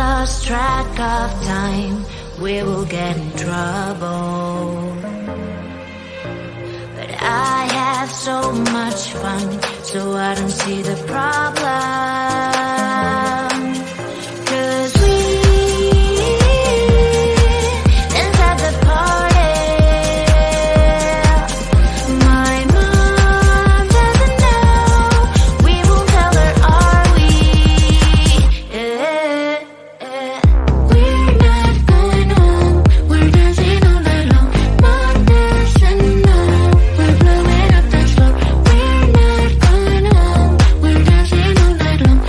lost track of time, we will get in trouble. But I have so much fun, so I don't see the problem. 'Cause we dance at the party. My mom doesn't know, we won't tell her, are we? We're not going home, we're dancing all night long. Mom doesn't know, we're blowing up the floor. We're not going home, we're dancing all night long.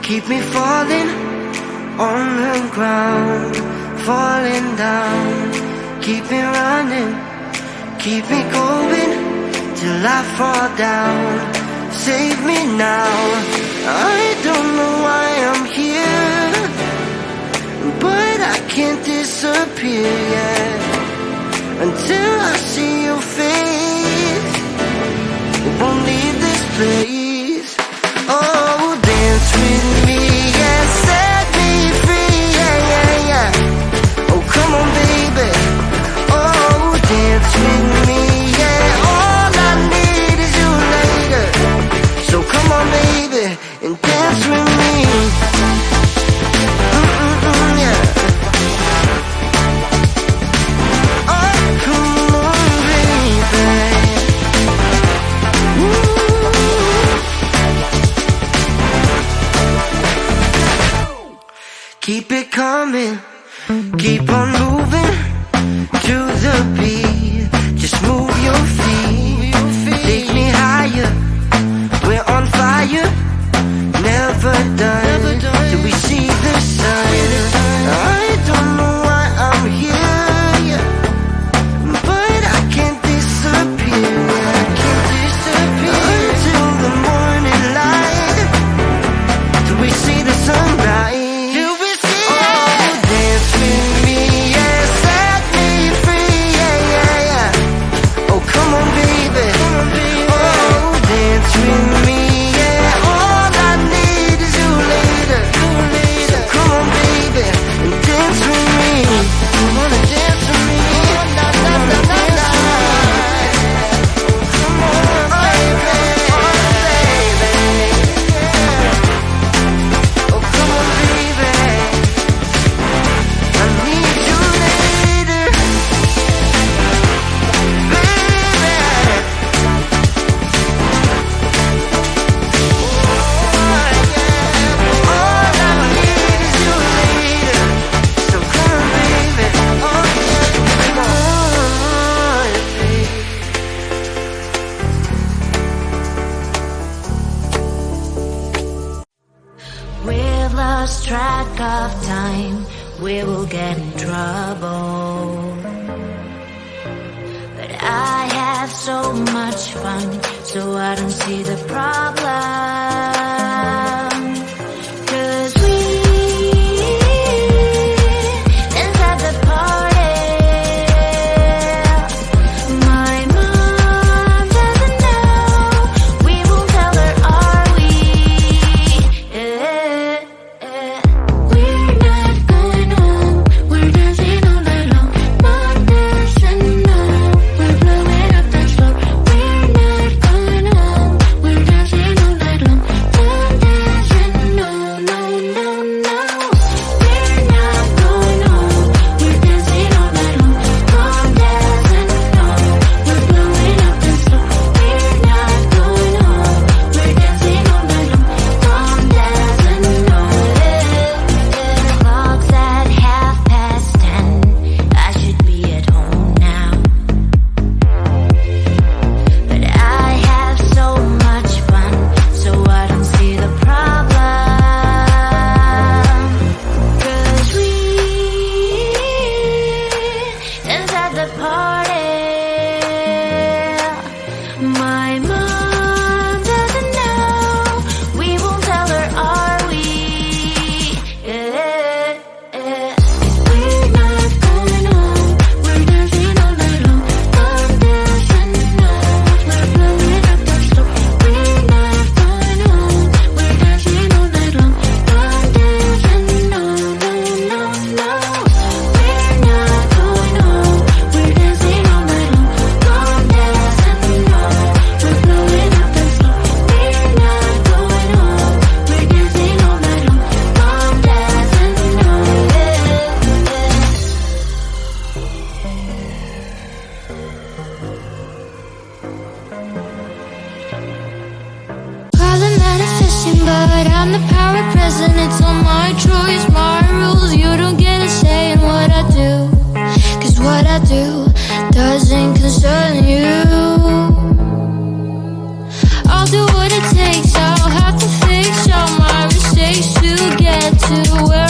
Keep me falling on the ground, falling down. Keep me running, keep me going till I fall down. Save me now. I don't know why I'm here, but I can't disappear yet until I see your face. Won't leave this place. Oh, dance with me, yeah, set me free, yeah, yeah, yeah. Oh, come on, baby. Oh, dance with me, yeah. All I need is you later. So come on, baby, and dance with me. Yeah. Oh, come on, baby. Keep it coming, keep on moving to the beat. Just move your feet, take me higher. We're on fire, never done till we see the sun. I don't know why I'm here, but I can't disappear. I can't disappear until the morning light, till we see the sunrise. We've lost track of time, we will get in trouble. But I have so much fun, so I don't see the problem. 'Cause we inside the party, my mom doesn't know. We won't tell her, are we? We're not going home, we're dancing all night long. Mom doesn't know, we're blowing up the floor. We're not going home, we're dancing all night long. Mom doesn't know, no, no, no. We're not going home, we're dancing all night long. Mom doesn't know, we're blowing up the floor. We're not going home, we're dancing all night long. Mom doesn't know. Clock's at 10:30. I should be at home now, but I have so much fun, so I don't see the problem. 'Cause we inside the party, my mom doesn't know. We won't tell her, are we? We're not going home, we're dancing all night long. Mom doesn't know, we're blowing up the floor. We're not going home, we're dancing all night long. Mom doesn't know, no, no, no. We're not going home, we're dancing all night long. Mom doesn't know, we're blowing up the floor. We're not going home, we're dancing all night long. Mom doesn't know. Call it manifesting, but I'm the power present. It's all my choice, my rules. You don't get a say in what I do, 'cause what I do doesn't concern you. I'll do what it takes, I'll have to fix all my mistakes to get to where